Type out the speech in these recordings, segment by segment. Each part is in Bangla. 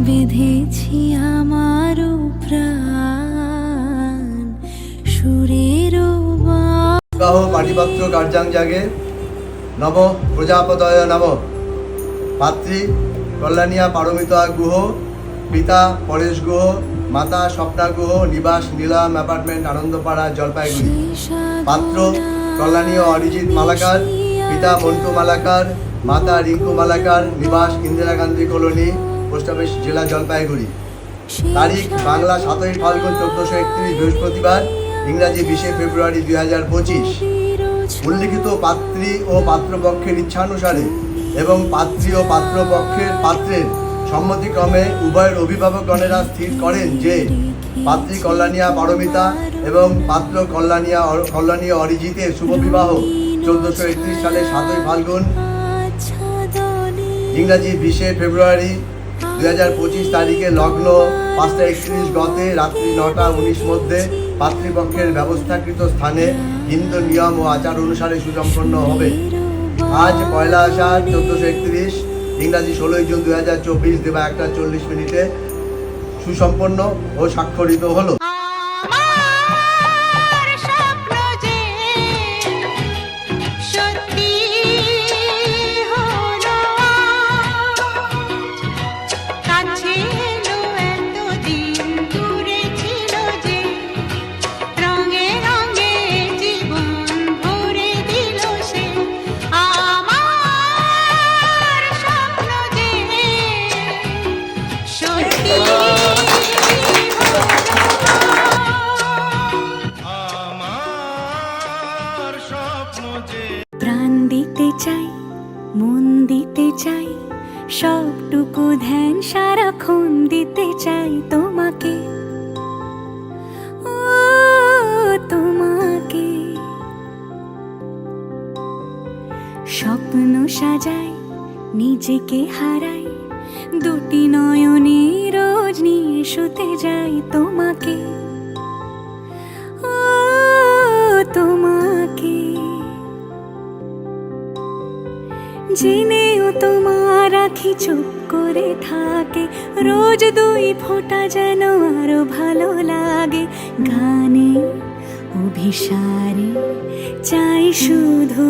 বেঁধেছি আমারও প্রাণ সুরেরও গাহ পাটিপত্র কার্যাং জাগে নব প্রজাপতয় নব। পাত্রী কল্যাণিয়া পারমিতা গুহ, পিতা পরেশ গুহ, মাতা স্বপ্না গুহ, নিবাস নীলাম অ্যাপার্টমেন্ট আনন্দপাড়া জলপাইগুড়ি। পাত্র কল্যাণীয় অরিজিৎ মালাকার, পিতা মন্টু মালাকার, মাতা রিঙ্কু মালাকার, নিবাস Indira Gandhi colony, post office জেলা জলপাইগুড়ি। তারিখ বাংলা 7ই ফাল্গুন 1431 বৃহস্পতিবার, ইংরাজি 20 ফেব্রুয়ারি 2025। উল্লিখিত পাত্রী ও পাত্রপক্ষের ইচ্ছানুসারে এবং পাত্রী ও পাত্রের সম্মতিক্রমে উভয়ের অভিভাবকগণেরা স্থির করেন যে পাত্রী কল্যাণিয়া পারমিতা এবং পাত্র কল্যাণীয় অরিজিতের শুভবিবাহ 1431 সালের 7ই ফাল্গুন ইংরাজি 20 ফেব্রুয়ারি 2025 তারিখে লগ্ন 5:31 গতে রাত্রি 9:19 মধ্যে পাত্রীপক্ষের ব্যবস্থাকৃত স্থানে হিন্দু নিয়ম ও আচার অনুসারে সুসম্পন্ন হবে। আজ পয়লা আষাঢ় 1431 ইংরাজি 16 জুন 2024 দেবা 1:40 সুসম্পন্ন ও স্বাক্ষরিত হলো। প্রাণ দিতে চাই, মন দিতে চাই, সবটুকু ধ্যান সারাক্ষণ দিতে চাই তোমাকে, ও তোমাকে। স্বপ্ন সাজাই, নিজেকে হারাই, দুটি নয়নে রোজ নিয়ে শুতে যাই তোমাকে, ও তোমাকে। জেনেও তোমার আখি চুপ করে থাকে, রোজ দুই ফোঁটা যেন আরো ভালো লাগে। গানে অভিসারে চাই শুধু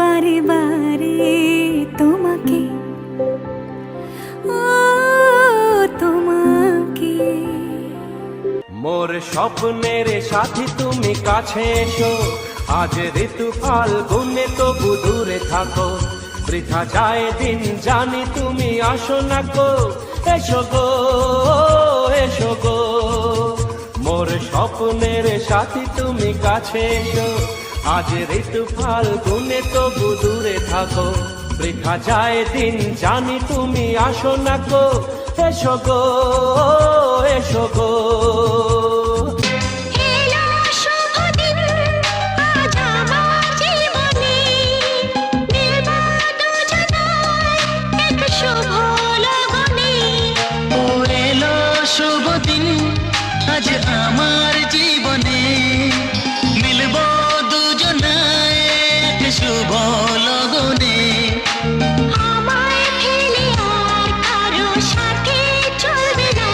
বারে বারে তোমাকে, ও তোমাকে। মোর স্বপ্নের সাথী তুমি কাছে এসো, আজ ঋতু ফাল্গুনে তবু দূরে থাকো। বৃথা যায় দিন জানি তুমি আসো না গো, এসো গো এসো গো। মোর স্বপ্নের সাথী তুমি কাছে এসো, আজ ঋতু ফাল্গুনে তবু দূরে থাকো। বৃথা যায় দিন জানি তুমি আসো না গো, এসো গো এসো গো। আজ আমার জীবনে মিলব দুজনায় এক শুভ লগনে। আমায় ফেলে আর কারো সাথে চলবে না,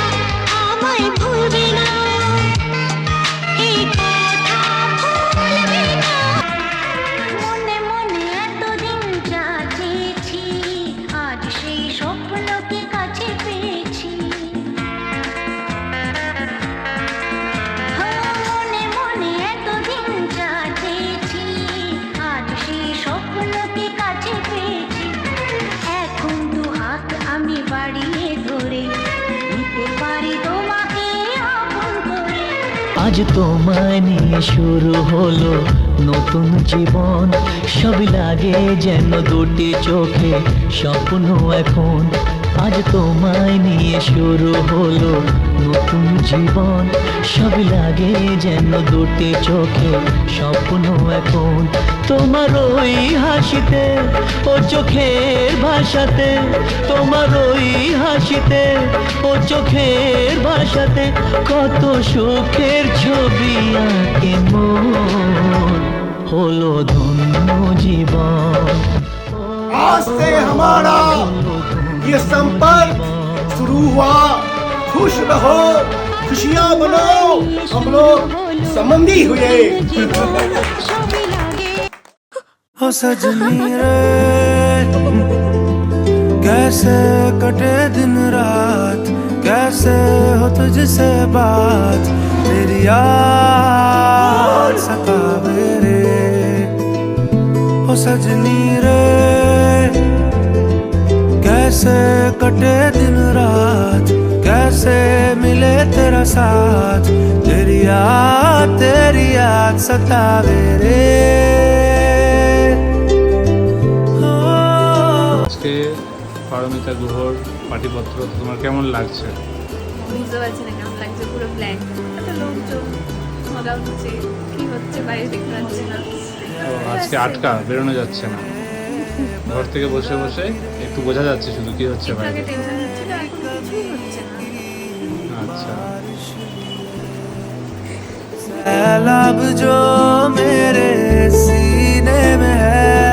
আমায় ভুলবে না, এই কথা ভুলবে না। মনে মনে এতদিন যা চেয়েছি, আজ সেই স্বপ্নকে কাছে পেয়েছি। আজ তোমায় নিয়ে শুরু হলো নতুন জীবন, সব লাগে যেন দুটি চোখে স্বপ্ন এখন। আজ তোমায় নিয়ে শুরু হলো নতুন জীবন, সব লাগে যেন দুটি চোখে স্বপ্ন এখন। তোমার ওই হাসিতে ও চোখের ভাষাতে, তোমার ওই হাসিতে ও চোখের ভাষাতে কত সুখের ছবি আঁকে মন, হলো ধন্য জীবন। आज से हमारा ये संपर्क शुरू हुआ, खुश रहो, खुशियाँ मनाओ, हम लोग संबंधी हुए। সবই লাগে ओ सजनी रे कैसे कटे दिन रात, कैसे हो तुझसे बात, तेरी याद सतावे रे। ओ सजनी रे कैसे कटे दिन रात, कैसे मिले तेरा साथ, तेरी याद सतावे रे। আজকে পারমিতা গুহর পাটিপত্র তোমার কেমন লাগছে? বুঝতে পারছি না কেমন লাগছে, পুরো ব্ল্যাক, এত লোকজন, মজা হচ্ছে, কি হচ্ছে বাইরে দেখতে পাচ্ছি না। তো আজকে আটকা, বেরোনো যাচ্ছে না, ঘর থেকে বসে বসে একটু বোঝা যাচ্ছে শুধু কি হচ্ছে একটু বাইরে। আগে টেনশন হচ্ছে, তো এখন কিছুই হচ্ছে না। আচ্ছা, सैलाब जो मेरे सीने में है